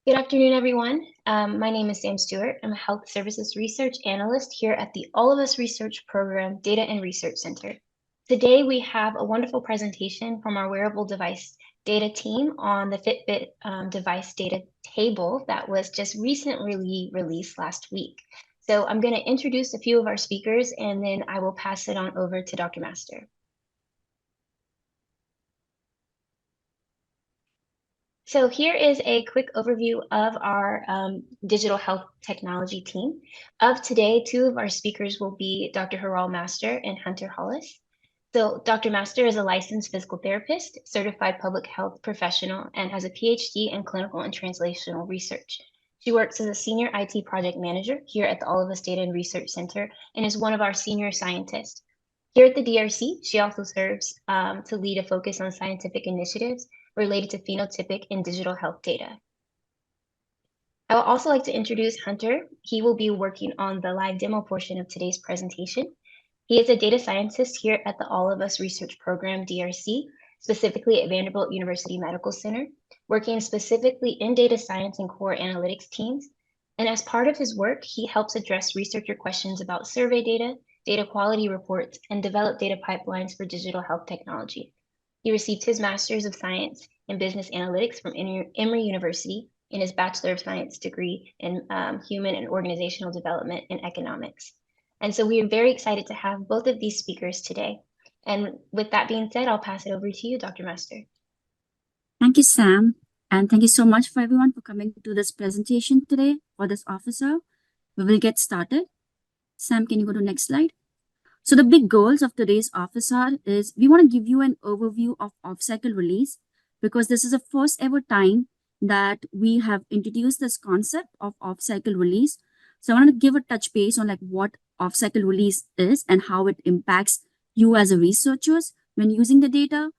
Good afternoon, everyone. My name is Sam Stewart. I'm a Health Services Research Analyst here at the All of Us Research Program Data and Research Center. Today, we have a wonderful presentation from our wearable device data team on the Fitbit device data table that was just recently released last week. So I'm going to introduce a few of our speakers, and then I will pass it on over to Dr. Master. So here is a quick overview of our digital health technology team. Of today, two of our speakers will be Dr. Hiral Master and Hunter Hollis. So Dr. Master is a licensed physical therapist, certified public health professional, and has a Ph.D. in clinical and translational research. She works as a senior IT project manager here at the All of Us Data and Research Center and is one of our senior scientists. Here at the DRC, she also serves to lead a focus on scientific initiatives related to phenotypic and digital health data. I would also like to introduce Hunter. He will be working on the live demo portion of today's presentation. He is a data scientist here at the All of Us Research Program, DRC, specifically at Vanderbilt University Medical Center, working specifically in data science and core analytics teams. And as part of his work, he helps address researcher questions about survey data, data quality reports, and develop data pipelines for digital health technology. He received his Master's of Science in Business Analytics from Emory University and his Bachelor of Science degree in Human and Organizational Development and Economics. And so we are very excited to have both of these speakers today. And with that being said, I'll pass it over to you, Dr. Master. Thank you, Sam. And thank you so much for everyone for coming to this presentation today for this officer. We will get started. Sam, can you go to the next slide? So the big goals of today's officer is we want to give you an overview of off-cycle release because this is the first ever time that we have introduced this concept of off-cycle release. So I want to give a touch base on like what off-cycle release is and how it impacts you as a researchers when using the data.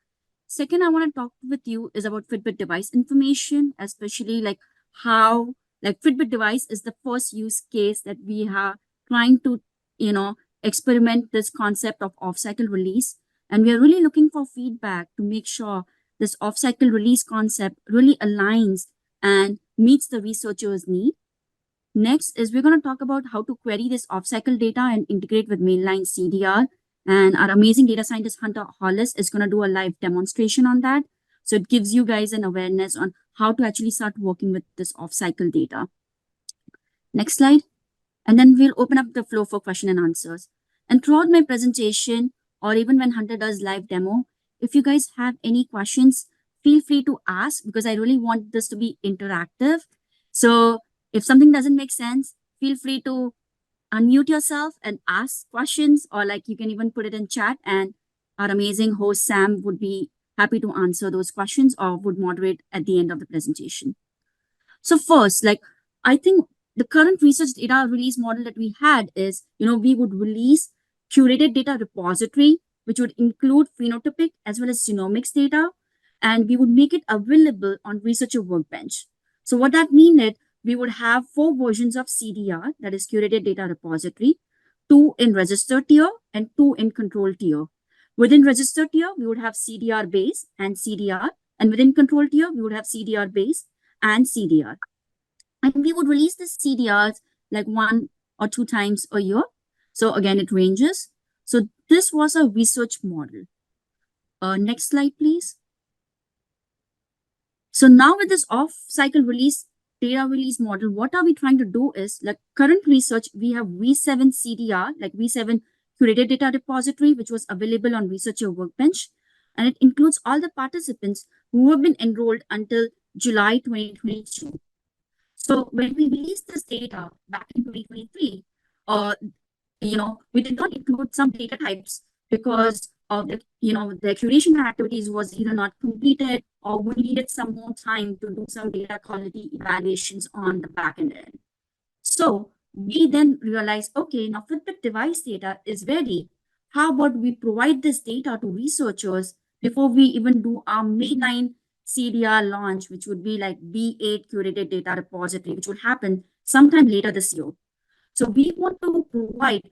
Second, I want to talk with you is about Fitbit device information, especially like how like Fitbit device is the first use case that we are trying to, experiment this concept of off-cycle release. And we are really looking for feedback to make sure this off-cycle release concept really aligns and meets the researcher's need. Next is we're going to talk about how to query this off-cycle data and integrate with mainline CDR. And our amazing data scientist, Hunter Hollis, is going to do a live demonstration on that. So it gives you guys an awareness on how to actually start working with this off-cycle data. Next slide. And then we'll open up the floor for question and answers. And throughout my presentation, or even when Hunter does live demo, if you guys have any questions, feel free to ask because I really want this to be interactive. So if something doesn't make sense, feel free to unmute yourself and ask questions, or like you can even put it in chat and our amazing host Sam would be happy to answer those questions or would moderate at the end of the presentation. So first, like I think the current research data release model that we had is, we would release curated data repository, which would include phenotypic as well as genomics data, and we would make it available on researcher Workbench. So what that means is we would have 4 versions of CDR, that is curated data repository, 2 in register tier and 2 in control tier. Within register tier, we would have CDR base and CDR, and within control tier, we would have CDR base and CDR. And we would release the CDRs like 1 or 2 times a year. So again, it ranges. So this was a research model. Next slide, please. So now with this off-cycle release data release model, what are we trying to do is, like current research, we have V7 CDR, like V7 curated data repository, which was available on researcher Workbench. And it includes all the participants who have been enrolled until July 2022. So when we released this data back in 2023, we did not include some data types because of the curation activities was either not completed or we needed some more time to do some data quality evaluations on the backend end. So we then realized, okay, now Fitbit device data is ready. How about we provide this data to researchers before we even do our mainline CDR launch, which would be like V8 curated data repository, which would happen sometime later this year. So we want to provide,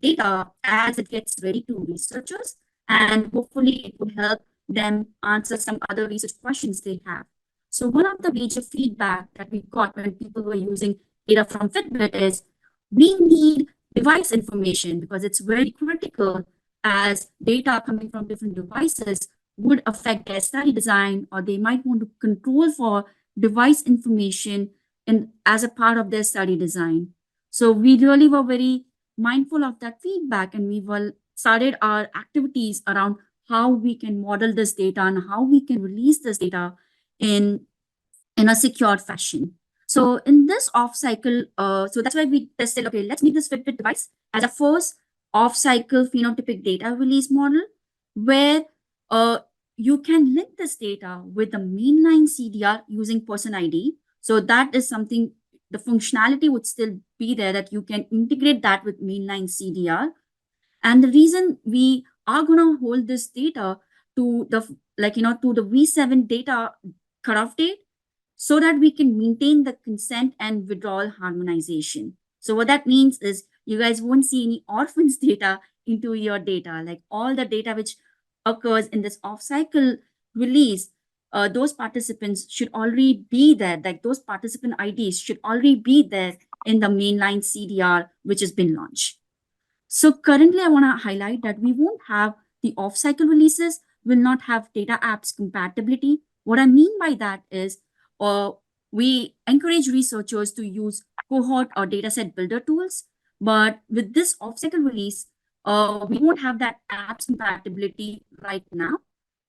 data as it gets ready to researchers, and hopefully it would help them answer some other research questions they have. So one of the major feedback that we got when people were using data from Fitbit is we need device information because it's very critical as data coming from different devices would affect their study design, or they might want to control for device information as a part of their study design. So we really were very mindful of that feedback, and we were started our activities around how we can model this data and how we can release this data in in a secure fashion. So in this off cycle, so that's why we tested, okay, let's make this Fitbit device as a first off cycle phenotypic data release model where uh, you can link this data with the mainline CDR using person ID. So that is something, the functionality would still be there that you can integrate that with mainline CDR. And the reason we are going to hold this data to the, to the V7 data cutoff date so that we can maintain the consent and withdrawal harmonization. So what that means is you guys won't see any orphans data into your data, like all the data which occurs in this off-cycle release, those participants should already be there, like those participant IDs should already be there in the mainline CDR, which has been launched. So currently I want to highlight that we won't have the off-cycle releases, will not have data apps compatibility. What I mean by that is we encourage researchers to use cohort or dataset builder tools. But with this off-cycle release, we won't have that apps compatibility right now.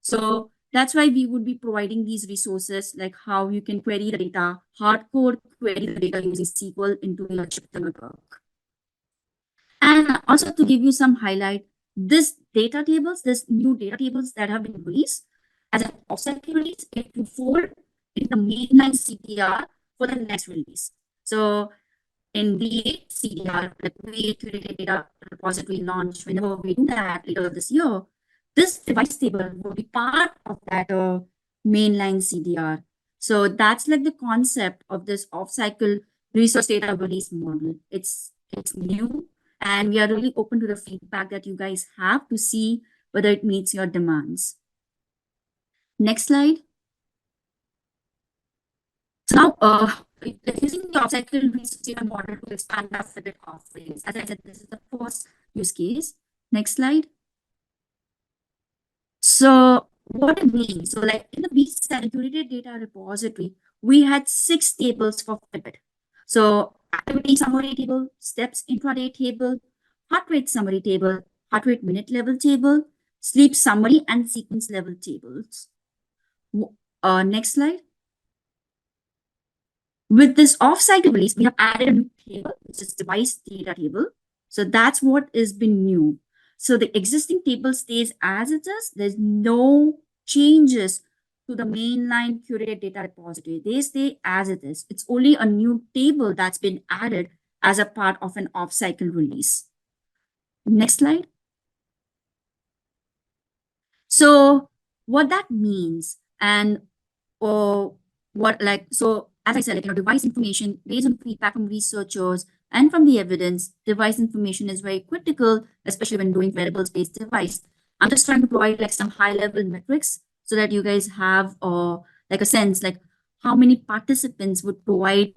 So that's why we would be providing these resources, like how you can query the data, hardcore query the data using SQL into your chapter network. And also to give you some highlight, this data tables, this new data tables that have been released as an offset release, it will fold in the mainline CDR for the next release. So in V8 CDR, like V8 curated data repository launch, whenever we do that later this year, this device table will be part of that mainline CDR. So that's like the concept of this off-cycle resource data release model. It's new, and we are really open to the feedback that you guys have to see whether it meets your demands. Next slide. So now, using the off-cycle resource data model to expand our Fitbit offerings. As I said, this is the first use case. Next slide. So what it means, so like in the B7 curated data repository, we had 6 tables for Fitbit. So activity summary table, steps intraday table, heart rate summary table, heart rate minute level table, sleep summary, and sequence level tables. Next slide. With this off-cycle release, we have added a new table, which is device data table. So that's what has been new. So the existing table stays as it is. There's no changes to the mainline curated data repository. They stay as it is. It's only a new table that's been added as a part of an off-cycle release. Next slide. So what that means and so as I said, device information based on feedback from researchers and from the evidence, device information is very critical, especially when doing wearables-based device. I'm just trying to provide like some high-level metrics so that you guys have like a sense like how many participants would provide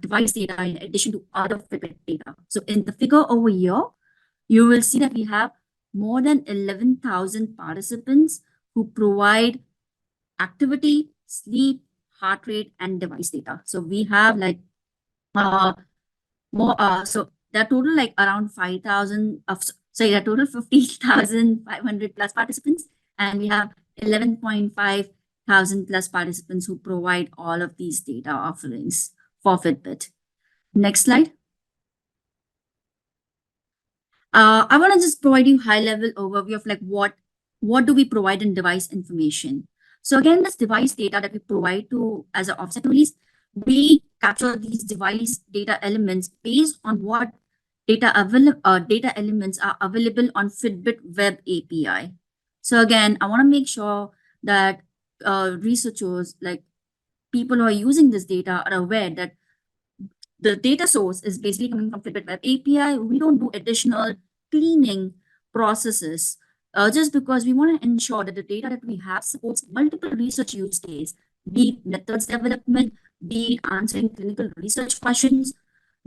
device data in addition to other Fitbit data. So in the figure over here, you will see that we have more than 11,000 participants who provide activity, sleep, heart rate, and device data. So we have like so there are total like around 5,000 of, sorry, there are total 50,500 plus participants, and we have 11.5 thousand plus participants who provide all of these data offerings for Fitbit. Next slide. I want to just provide you high-level overview of like what do we provide in device information. So again, this device data that we provide to as an offset release, we capture these device data elements based on what data elements are available on Fitbit Web API. So again, I want to make sure that researchers, like people who are using this data, are aware that the data source is basically coming from Fitbit Web API. We don't do additional cleaning processes just because we want to ensure that the data that we have supports multiple research use cases be it methods development, be it answering clinical research questions,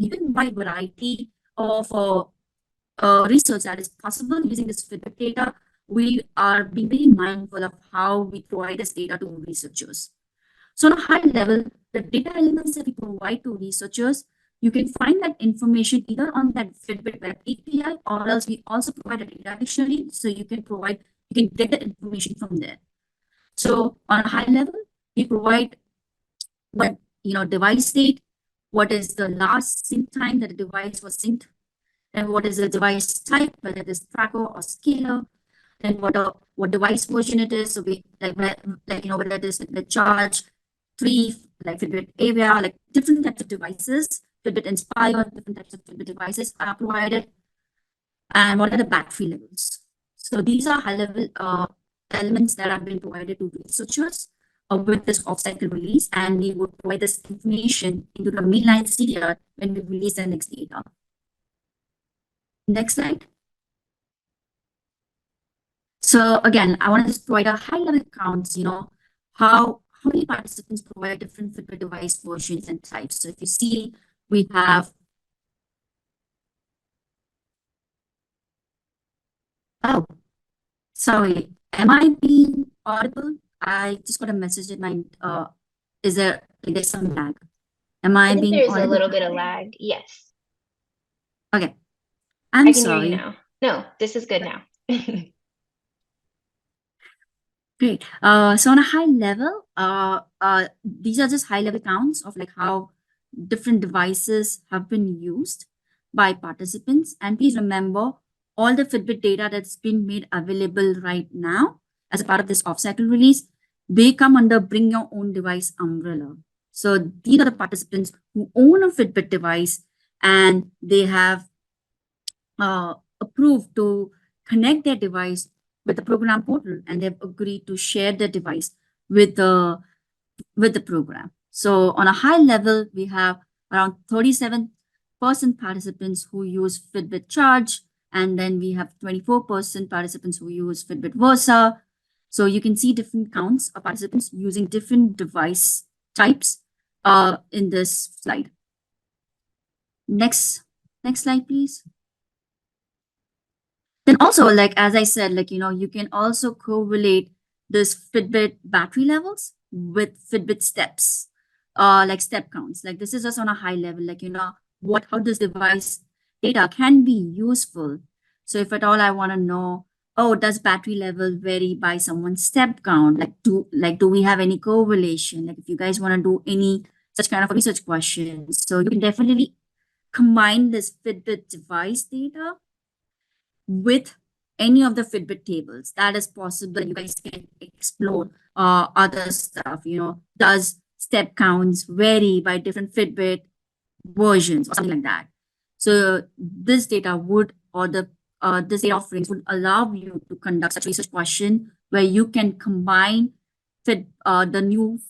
given by variety of research that is possible using this Fitbit data. We are being very mindful of how we provide this data to researchers. So on a high level, the data elements that we provide to researchers, you can find that information either on that Fitbit web API, or else we also provide a data dictionary. So you can get the information from there. So on a high level, we provide what, device state, what is the last sync time that the device was synced, and what is the device type, whether it is tracker or scaler, then what device version it is. So we whether it is the charge 3, like Fitbit Avia, like different types of devices, Fitbit Inspire, different types of Fitbit devices are provided, and what are the battery levels. So these are high level elements that have been provided to researchers with this off-cycle release, and we would provide this information into the mainline CDR when we release the next data. Next slide. So again, I want to just provide a high-level counts, how many participants provide different Fitbit device versions and types. So if you see, we have, oh, sorry, am I being audible? I just got a message in my, there's some lag. Am I I think being there's a audible? little bit of lag. Yes. Okay, I I'm can hear you sorry. now. No, this is good now. Great. So on a high level, these are just high level counts of like how different devices have been used by participants. And please remember, all the Fitbit data that's been made available right now as a part of this off-cycle release, they come under Bring Your Own Device umbrella. So these are the participants who own a Fitbit device, and they have approved to connect their device with the program portal, and they've agreed to share their device with the program. So on a high level, we have around 37% participants who use Fitbit Charge, and then we have 24% participants who use Fitbit Versa. So you can see different counts of participants using different device types in this slide. Next slide, please. Then also, like, as I said, like, you can also correlate this Fitbit battery levels with Fitbit steps, like step counts. Like this is just on a high level, like, how this device data can be useful. So if at all I want to know, oh, does battery level vary by someone's step count? Do we have any correlation? Like if you guys want to do any such kind of research questions, so you can definitely combine this Fitbit device data with any of the Fitbit tables. That is possible. You guys can explore other stuff. Does step counts vary by different Fitbit versions or something like that? So this data would, or this data offerings would allow you to conduct such research question where you can combine the new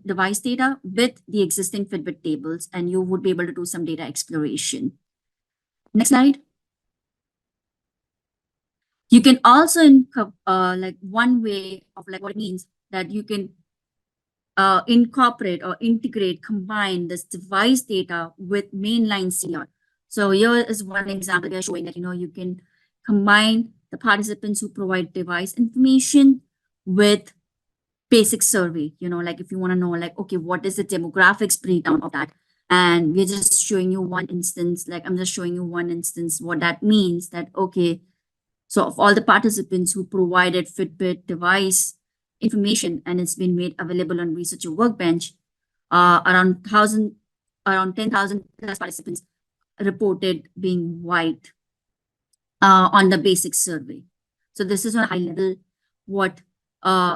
device data with the existing Fitbit tables, and you would be able to do some data exploration. Next slide. You can also like one way of like what it means that you can incorporate or integrate, combine this device data with mainline CR. So here is one example we are showing that, you can combine the participants who provide device information with basic survey, like if you want to know like, okay, what is the demographics breakdown of that? And we're just showing you one instance, like I'm just showing you one instance, what that means that, okay, so of all the participants who provided Fitbit device information and it's been made available on Researcher Workbench, around 10,000 plus participants reported being white on the basic survey. So this is a high level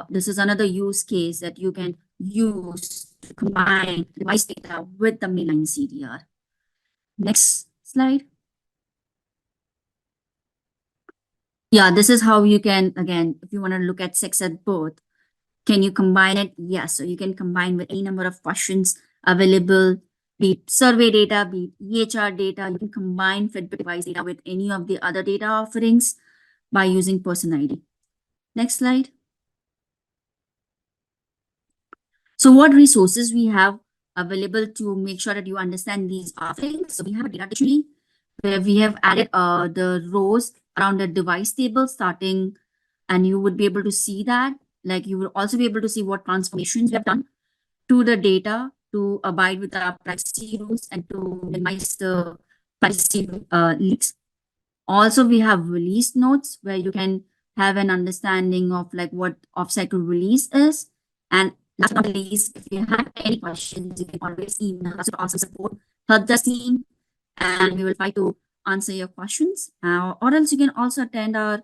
this is another use case that you can use to combine device data with the mainline CDR. Next slide. Yeah, this is how you can, again, if you want to look at sex at birth, can you combine it? Yes, so you can combine with any number of questions available, be it survey data, be it EHR data. You can combine Fitbit device data with any of the other data offerings by using Person ID. Next slide. So what resources we have available to make sure that you understand these offerings? So we have a data dictionary where we have added the rows around the device table starting, and you would be able to see that. Like you will also be able to see what transformations we have done to the data to abide with our privacy rules and to minimize the privacy leaks. Also, we have release notes where you can have an understanding of like what off-cycle release is. And last but not least, if you have any questions, you can always email us to awesome support help desk team, and we will try to answer your questions. Or else you can also attend our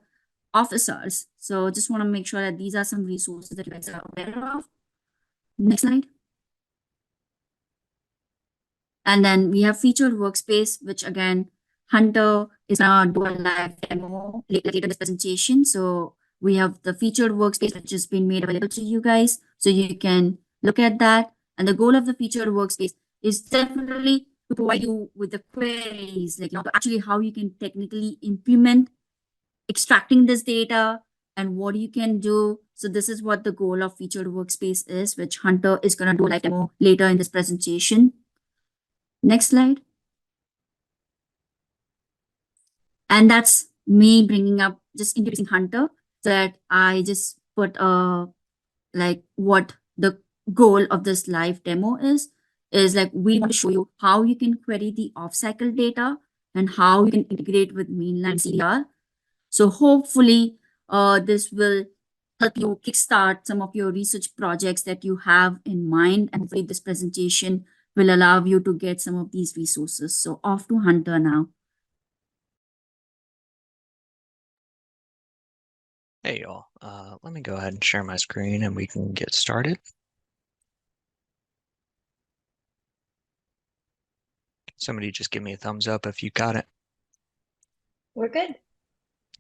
office hours. So just want to make sure that these are some resources that you guys are aware of. Next slide. And then we have featured workspace, which again, Hunter is gonna do a live demo later in this presentation. So we have the featured workspace, which has been made available to you guys. So you can look at that. And the goal of the featured workspace is definitely to provide you with the queries, like actually how you can technically implement extracting this data and what you can do. So this is what the goal of featured workspace is, which Hunter is gonna do a live demo later in this presentation. Next slide. And that's me bringing up, just introducing Hunter, so that I just put like what the goal of this live demo is like we want to show you how you can query the off-cycle data and how you can integrate with mainline CDR. So hopefully this will help you kickstart some of your research projects that you have in mind. And hopefully this presentation will allow you to get some of these resources. So off to Hunter now. Hey y'all, let me go ahead and share my screen and we can get started. Somebody just give me a thumbs up if you got it. We're good.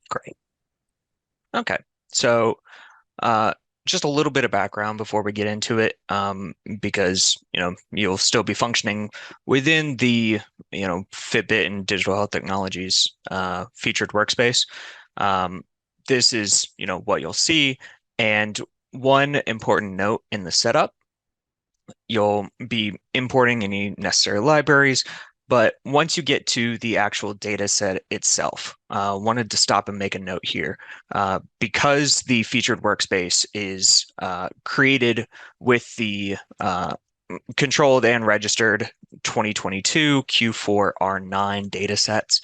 Great. Okay, so just a little bit of background before we get into it, because you'll still be functioning within the Fitbit and digital health technologies featured workspace. This is what you'll see, and one important note in the setup: you'll be importing any necessary libraries, but once you get to the actual data set itself, wanted to stop and make a note here. Because the featured workspace is created with the controlled and registered 2022 Q4 R9 datasets,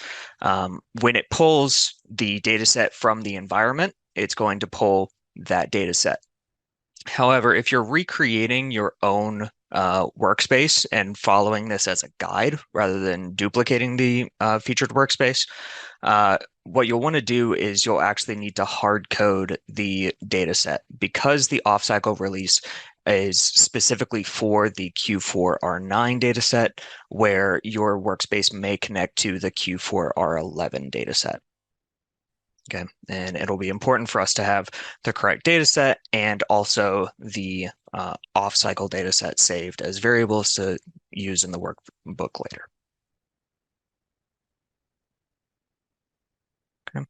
when it pulls the dataset from the environment, it's going to pull that dataset. However, if you're recreating your own workspace and following this as a guide rather than duplicating the featured workspace, what you'll want to do is you'll actually need to hard code the data set, because the off-cycle release is specifically for the Q4 R9 dataset, where your workspace may connect to the Q4 R11 dataset. Okay, and it'll be important for us to have the correct data set and also the off-cycle data set saved as variables to use in the workbook later. Okay.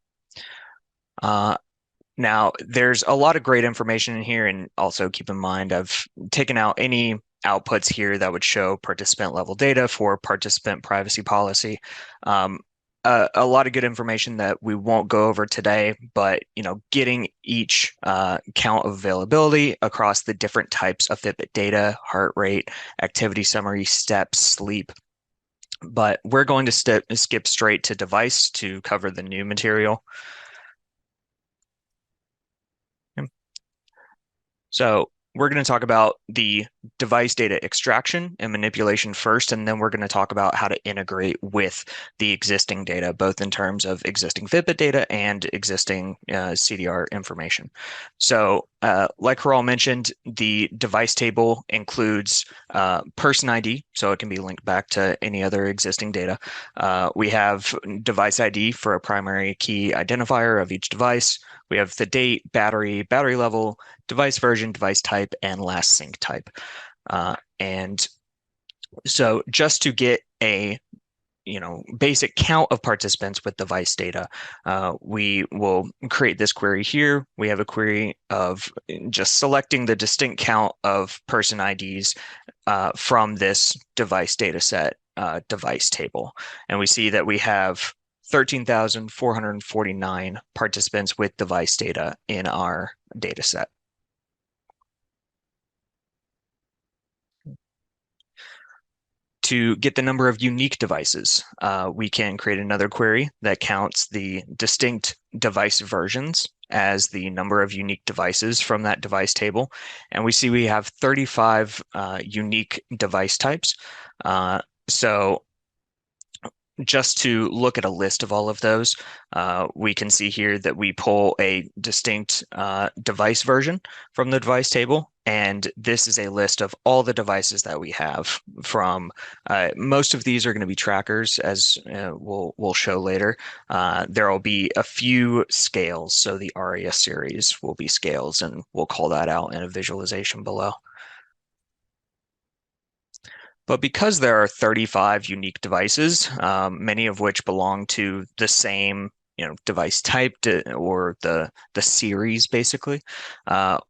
Now, there's a lot of great information in here, and also keep in mind I've taken out any outputs here that would show participant level data for participant privacy policy. A lot of good information that we won't go over today, but getting each count of availability across the different types of Fitbit data, heart rate, activity summary, steps, sleep. But we're going to skip straight to device to cover the new material. So we're going to talk about the device data extraction and manipulation first, and then we're going to talk about how to integrate with the existing data, both in terms of existing Fitbit data and existing CDR information. So like Hiral mentioned, the device table includes person ID, so it can be linked back to any other existing data. We have device ID for a primary key identifier of each device. We have the date, battery level, device version, device type, and last sync type. And so just to get a basic count of participants with device data. We will create this query here. We have a query of just selecting the distinct count of person IDs from this device data set device table. And we see that we have 13,449 participants with device data in our data set. To get the number of unique devices, we can create another query that counts the distinct device versions as the number of unique devices from that device table. And we see we have 35 unique device types. So just to look at a list of all of those, we can see here that we pull a distinct device version from the device table. And this is a list of all the devices that we have from, most of these are going to be trackers, as we'll show later. There will be a few scales. So the ARIA series will be scales, and we'll call that out in a visualization below. But because there are 35 unique devices, many of which belong to the same device type or the series, basically,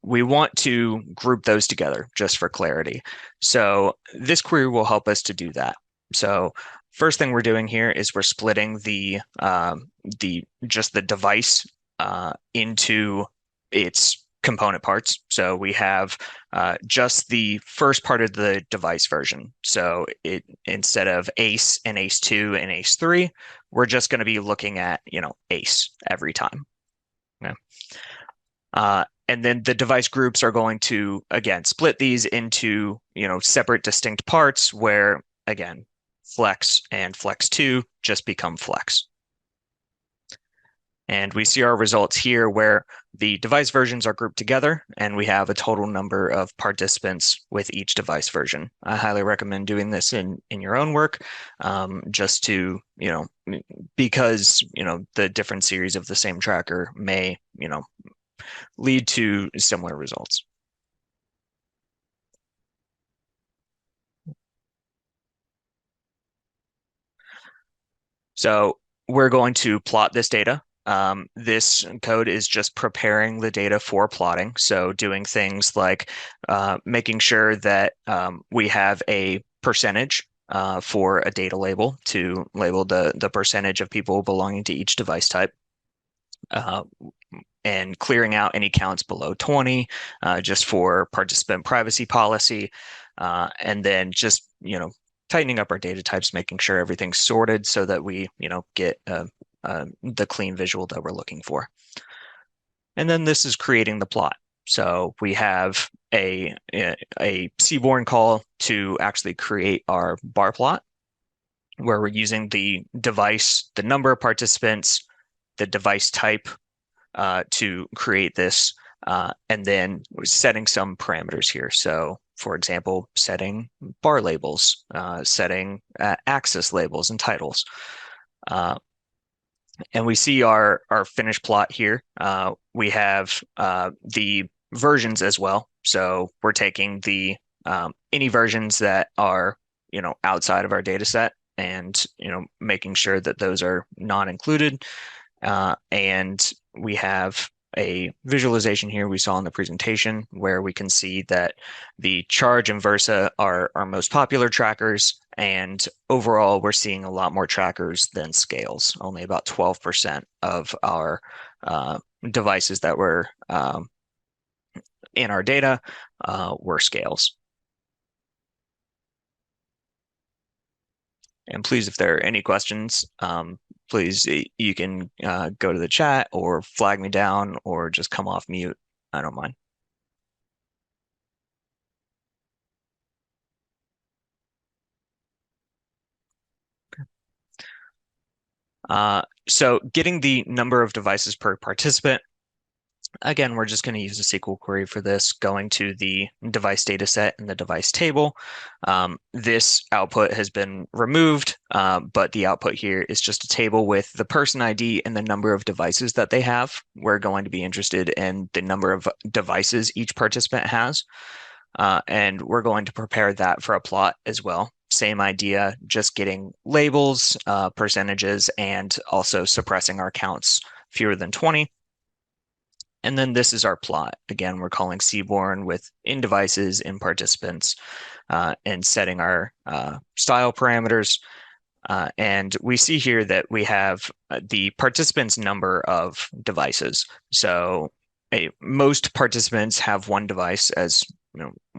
we want to group those together just for clarity. So this query will help us to do that. So first thing we're doing here is we're splitting the device into its component parts. So we have just the first part of the device version. So instead of ACE and ACE2 and ACE3, we're just going to be looking at ACE every time. Okay. And then the device groups are going to, again, split these into separate distinct parts where, again, Flex and Flex2 just become Flex. And we see our results here where the device versions are grouped together, and we have a total number of participants with each device version. I highly recommend doing this in your own work, just to, because, the different series of the same tracker may, lead to similar results. So we're going to plot this data. This code is just preparing the data for plotting. So doing things like making sure that we have a percentage for a data label to label the percentage of people belonging to each device type. And clearing out any counts below 20 just for participant privacy policy. And then just, tightening up our data types, making sure everything's sorted so that we, get the clean visual that we're looking for. And then this is creating the plot. So we have a Seaborn call to actually create our bar plot, where we're using the device, the number of participants, the device type to create this, and then setting some parameters here. So for example, setting bar labels, setting axis labels and titles. And we see our finished plot here. We have the versions as well. So we're taking the any versions that are outside of our data set and making sure that those are not included. And we have a visualization here we saw in the presentation where we can see that the Charge and Versa are our most popular trackers, and overall we're seeing a lot more trackers than scales. Only about 12% of our devices that were in our data were scales. And please, if there are any questions, please, you can go to the chat or flag me down or just come off mute. I don't mind. So getting the number of devices per participant, again, we're just going to use a SQL query for this, going to the device data set and the device table. This output has been removed, but the output here is just a table with the person ID and the number of devices that they have. We're going to be interested in the number of devices each participant has, and we're going to prepare that for a plot as well. same idea, just getting labels, percentages, and also suppressing our counts fewer than 20. And then this is our plot. Again, we're calling Seaborn with in devices, in participants, and setting our style parameters. And we see here that we have the participants' number of devices. So most participants have one device, as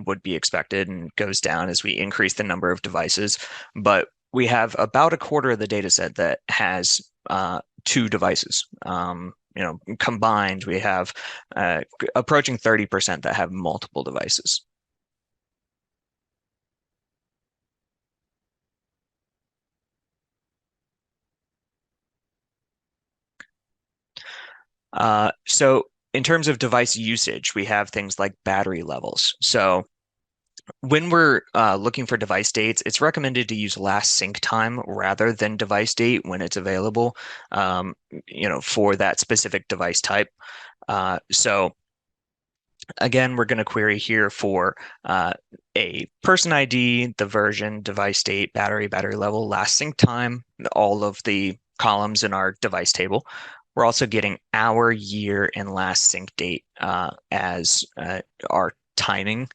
would be expected, and goes down as we increase the number of devices. But we have about a quarter of the data set that has 2 devices. Combined, we have approaching 30% that have multiple devices. So in terms of device usage, we have things like battery levels. So when we're looking for device dates, it's recommended to use last sync time rather than device date when it's available, for that specific device type. So again, we're going to query here for a person ID, the version, device date, battery level, last sync time, all of the columns in our device table. We're also getting hour, year, and last sync date as our timing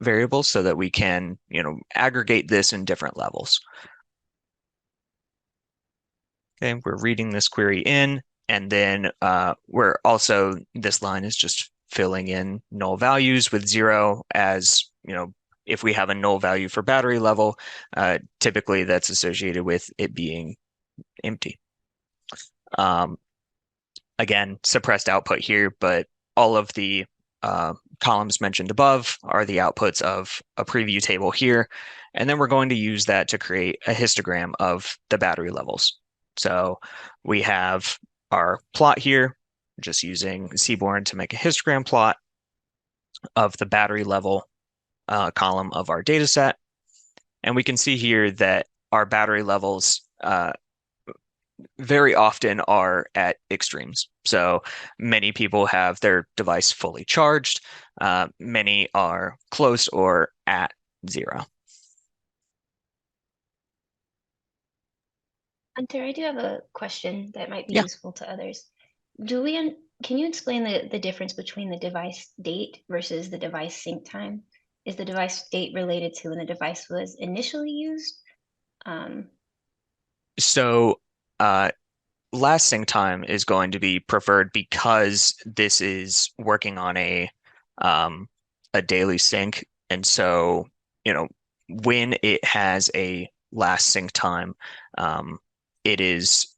variables so that we can, aggregate this in different levels. Okay, we're reading this query in, and then we're also, this line is just filling in null values with 0 as, if we have a null value for battery level, typically that's associated with it being empty. Again, suppressed output here, but all of the columns mentioned above are the outputs of a preview table here. And then we're going to use that to create a histogram of the battery levels. So we have our plot here, just using Seaborn to make a histogram plot of the battery level column of our data set. And we can see here that our battery levels very often are at extremes. So many people have their device fully charged. Many are close or at 0. Hunter, I do have a question that might be Yeah. useful to others. Can you explain the difference between the device date versus the device sync time? Is the device date related to when the device was initially used? So last sync time is going to be preferred because this is working on a daily sync. And so, when it has a last sync time, it is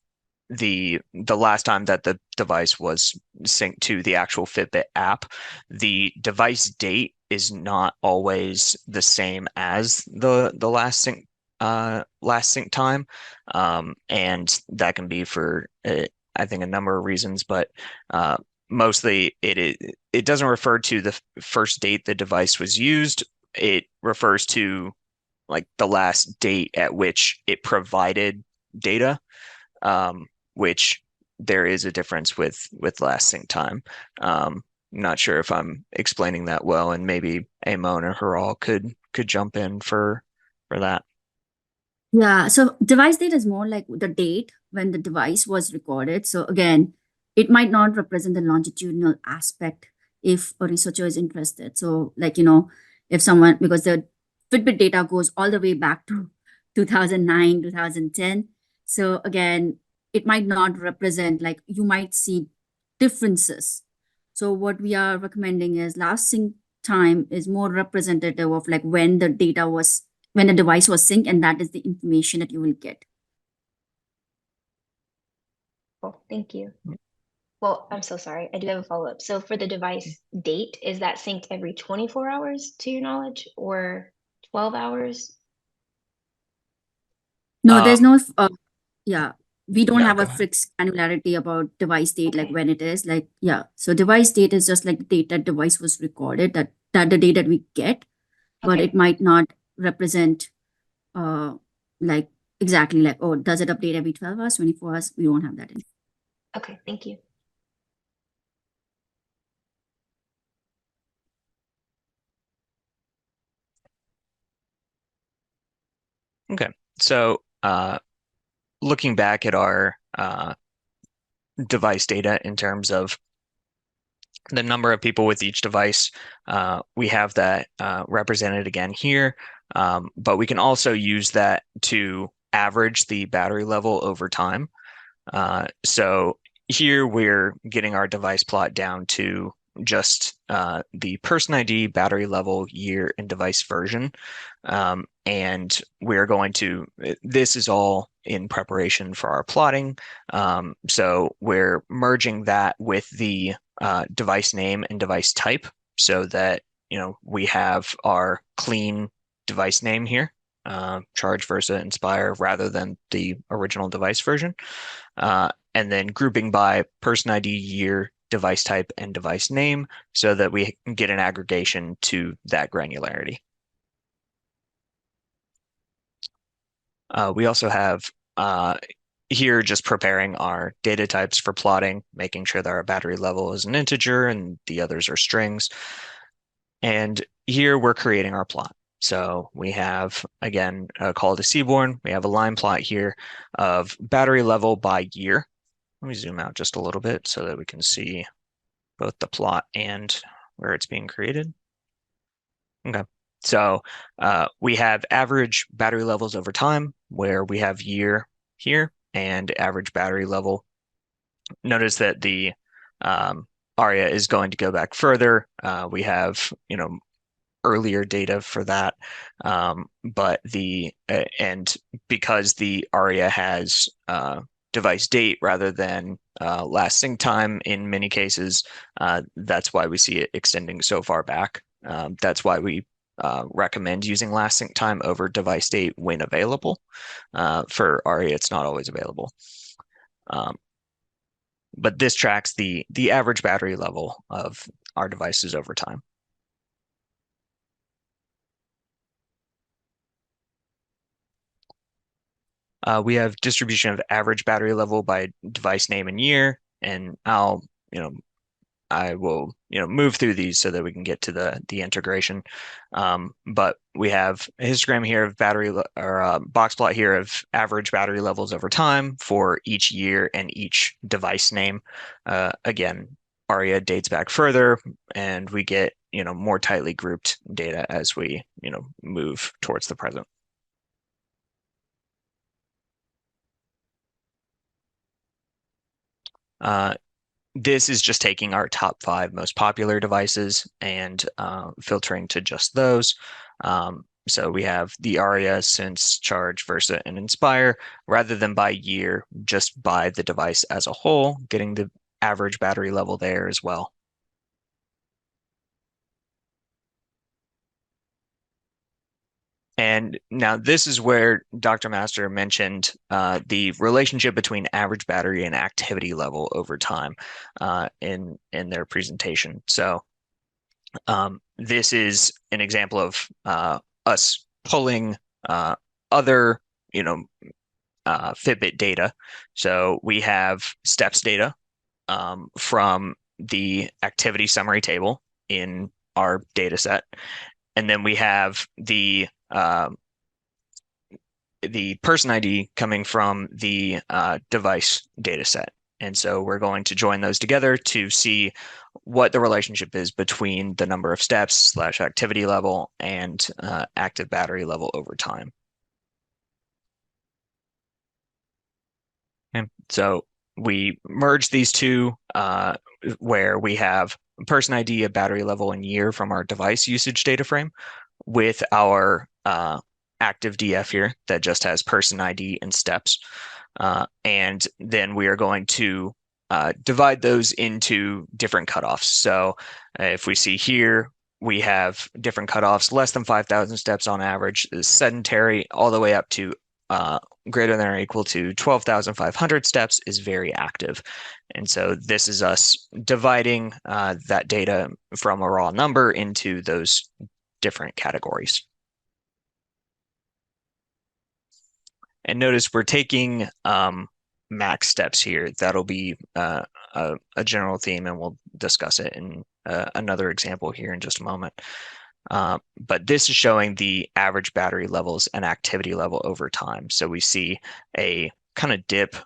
the last time that the device was synced to the actual Fitbit app. The device date is not always the same as the last sync time, and that can be for I think a number of reasons, but mostly it doesn't refer to the first date the device was used. It refers to like the last date at which it provided data, which there is a difference with last sync time. Not sure if I'm explaining that well, and maybe Amon or Hiral could jump in for that. Yeah, so device date is more like the date when the device was recorded. So again, it might not represent the longitudinal aspect if a researcher is interested. So like, if someone, because the Fitbit data goes all the way back to 2009, 2010. So again, it might not represent, like you might see differences. So what we are recommending is last sync time is more representative of like when the device was synced, and that is the information that you will get. Cool, thank you. Well, I'm so sorry. I do have a follow-up. So for the device date, is that synced every 24 hours to your knowledge or 12 hours? No, there's no, we don't No, have go a ahead. fixed granularity about device date, like Okay. when it is, like, so device date is just like the date that device was recorded, that the date that we get, but Okay. it might not represent, like exactly like, oh, does it update every 12 hours, 24 hours? We don't have that in. Okay, thank you. Okay, so looking back at our device data in terms of the number of people with each device, we have that represented again here, but we can also use that to average the battery level over time. So here we're getting our device plot down to just the person ID, battery level, year, and device version. And we're going to, this is all in preparation for our plotting. So we're merging that with the device name and device type so that, we have our clean device name here, Charge, Versa, Inspire, rather than the original device version. And then grouping by person ID, year, device type, and device name so that we get an aggregation to that granularity. We also have here just preparing our data types for plotting, making sure that our battery level is an integer and the others are strings. And here we're creating our plot. So we have, again, a call to Seaborn. We have a line plot here of battery level by year. Let me zoom out just a little bit so that we can see both the plot and where it's being created. Okay, so we have average battery levels over time where we have year here and average battery level. Notice that the ARIA is going to go back further. We have, earlier data for that, but and because the ARIA has device date rather than last sync time in many cases, that's why we see it extending so far back. That's why we recommend using last sync time over device date when available. For ARIA, it's not always available. But this tracks the average battery level of our devices over time. We have distribution of average battery level by device name and year, and I will, move through these so that we can get to the integration. But we have a histogram here of battery or a box plot here of average battery levels over time for each year and each device name. Again, ARIA dates back further, and we get, more tightly grouped data as we, move towards the present. This is just taking our top 5 most popular devices and filtering to just those. So we have the ARIA, Sense, Charge, Versa, and Inspire, rather than by year, just by the device as a whole, getting the average battery level there as well. And now this is where Dr. Master mentioned the relationship between average battery and activity level over time in their presentation. So this is an example of us pulling other, Fitbit data. So we have steps data from the activity summary table in our data set. And then we have the person ID coming from the device data set. And so we're going to join those together to see what the relationship is between the number of steps / activity level and active battery level over time. Okay. So we merge these two where we have person ID, a battery level, and year from our device usage data frame with our active DF here that just has person ID and steps. And then we are going to divide those into different cutoffs. So if we see here, we have different cutoffs, less than 5,000 steps on average is sedentary, all the way up to greater than or equal to 12,500 steps is very active. And so this is us dividing that data from a raw number into those different categories. And notice we're taking max steps here. That'll be a general theme, and we'll discuss it in another example here in just a moment. But this is showing the average battery levels and activity level over time. So we see a kind of dip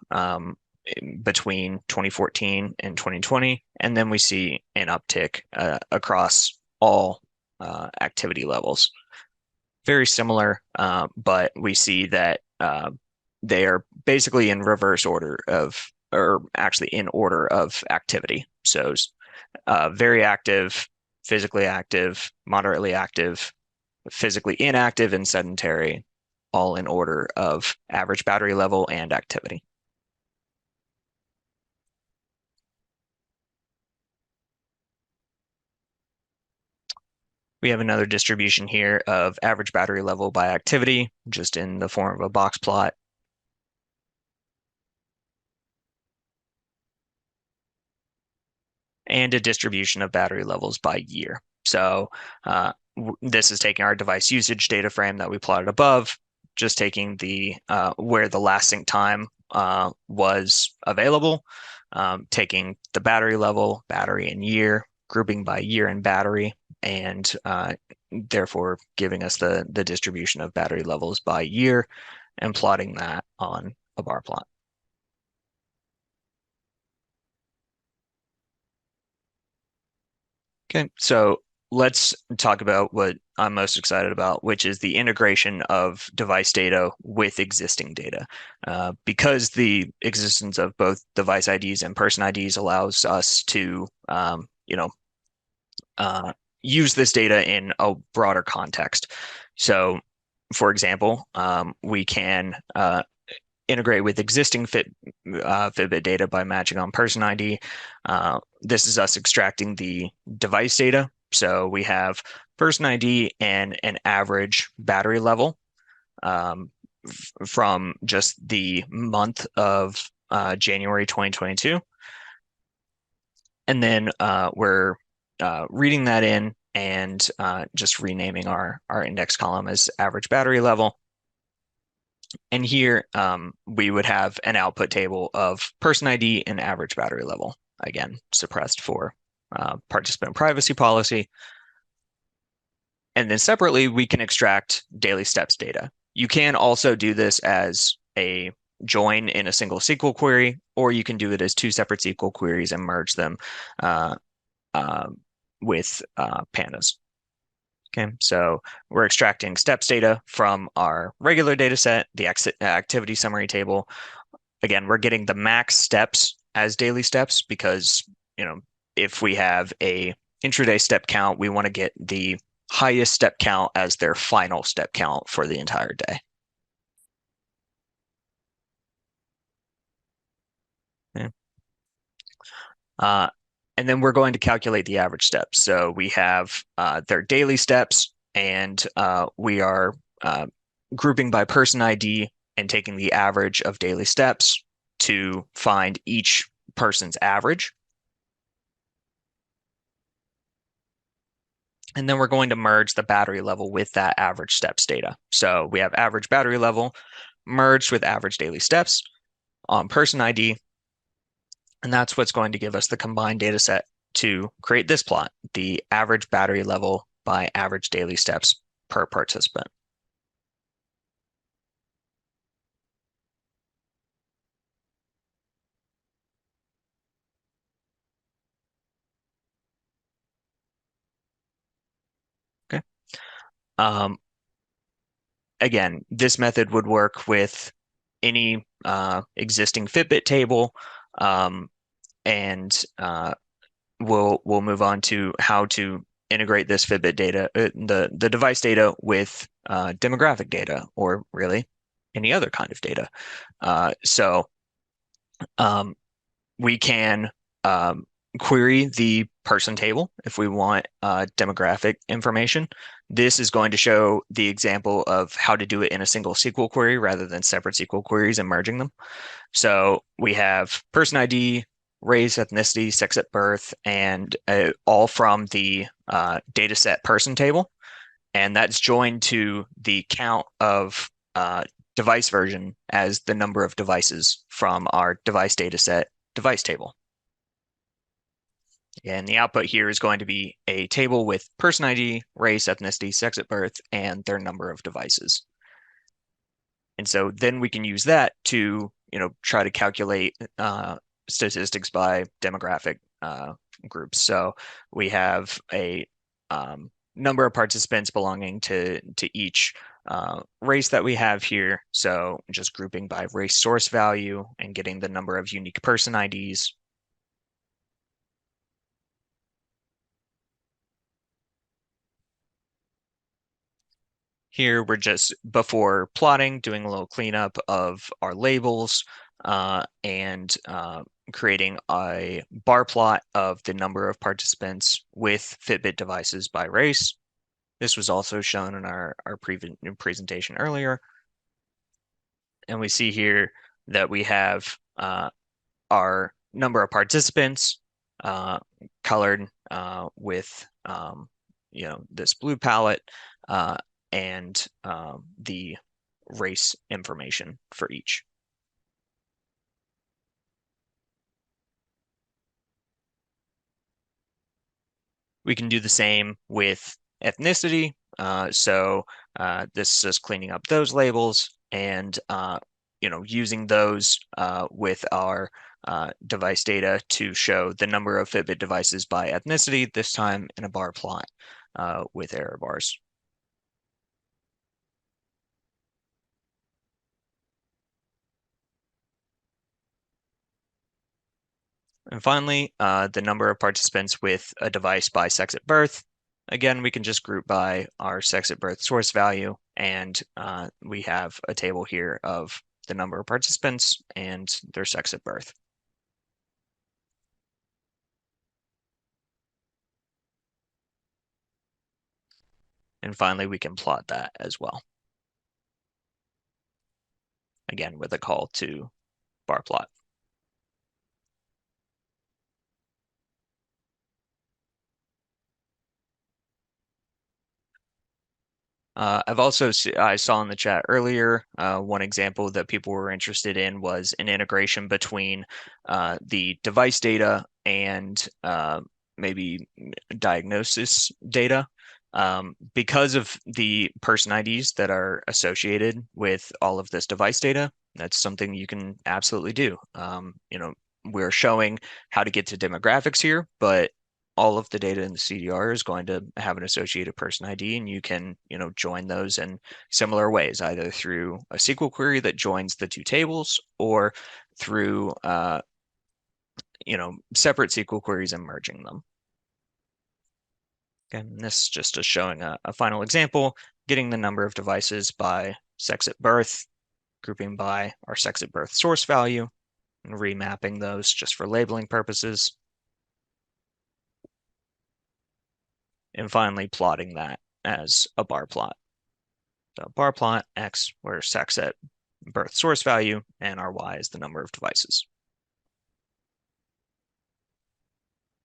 between 2014 and 2020, and then we see an uptick across all activity levels. Very similar, but we see that they are basically in reverse order of, or actually in order of activity. So very active, physically active, moderately active, physically inactive, and sedentary, all in order of average battery level and activity. We have another distribution here of average battery level by activity, just in the form of a box plot. And a distribution of battery levels by year. So this is taking our device usage data frame that we plotted above, just taking the where the last sync time was available, taking the battery level, battery and year, grouping by year and battery, and therefore giving us the distribution of battery levels by year and plotting that on a bar plot. Okay, so let's talk about what I'm most excited about, which is the integration of device data with existing data. Because the existence of both device IDs and person IDs allows us to, use this data in a broader context. So, for example, we can integrate with existing Fitbit data by matching on person ID. This is us extracting the device data. So we have person ID and an average battery level from just the month of January 2022. And then we're reading that in and just renaming our index column as average battery level. And here we would have an output table of person ID and average battery level, again, suppressed for participant privacy policy. And then separately, we can extract daily steps data. You can also do this as a join in a single SQL query, or you can do it as two separate SQL queries and merge them with pandas. Okay, so we're extracting steps data from our regular data set, the activity summary table. Again, we're getting the max steps as daily steps because, if we have a intraday step count, we want to get the highest step count as their final step count for the entire day. Okay. And then we're going to calculate the average steps. So we have their daily steps, and we are grouping by person ID and taking the average of daily steps to find each person's average. And then we're going to merge the battery level with that average steps data. So we have average battery level merged with average daily steps on person ID. And that's what's going to give us the combined data set to create this plot, the average battery level by average daily steps per participant. Okay. Again, this method would work with any existing Fitbit table, and we'll move on to how to integrate this Fitbit data, the device data with demographic data, or really any other kind of data. So we can query the person table if we want demographic information. This is going to show the example of how to do it in a single SQL query rather than separate SQL queries and merging them. So we have person ID, race, ethnicity, sex at birth, and all from the dataset person table. And that's joined to the count of device version as the number of devices from our device dataset device table. And the output here is going to be a table with person ID, race, ethnicity, sex at birth, and their number of devices. And so then we can use that to, try to calculate statistics by demographic groups. So we have a number of participants belonging to each race that we have here. So just grouping by race source value and getting the number of unique person IDs. Here we're just, before plotting, doing a little cleanup of our labels and creating a bar plot of the number of participants with Fitbit devices by race. This was also shown in our presentation earlier. And we see here that we have our number of participants colored with this blue palette and the race information for each. We can do the same with ethnicity. So this is cleaning up those labels and using those with our device data to show the number of Fitbit devices by ethnicity, this time in a bar plot with error bars. And finally, the number of participants with a device by sex at birth. Again, we can just group by our sex at birth source value, and we have a table here of the number of participants and their sex at birth. And finally, we can plot that as well. Again, with a call to bar plot. I saw in the chat earlier, one example that people were interested in was an integration between the device data and maybe diagnosis data. Because of the person IDs that are associated with all of this device data, that's something you can absolutely do. We're showing how to get to demographics here, but all of the data in the CDR is going to have an associated person ID, and you can, join those in similar ways, either through a SQL query that joins the two tables or through, separate SQL queries and merging them. Again, this just is showing a final example, getting the number of devices by sex at birth, grouping by our sex at birth source value, and remapping those just for labeling purposes. And finally plotting that as a bar plot. So bar plot X, where sex at birth source value, and our Y is the number of devices.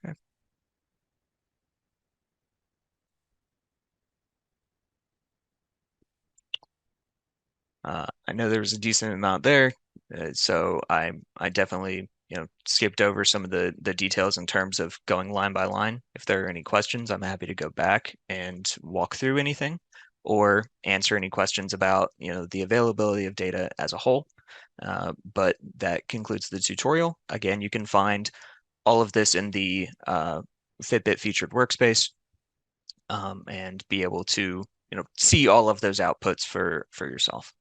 Okay. I know there was a decent amount there, so I definitely skipped over some of the details in terms of going line by line. If there are any questions, I'm happy to go back and walk through anything or answer any questions about the availability of data as a whole. But that concludes the tutorial. Again, you can find all of this in the Fitbit featured workspace and be able to see all of those outputs for yourself.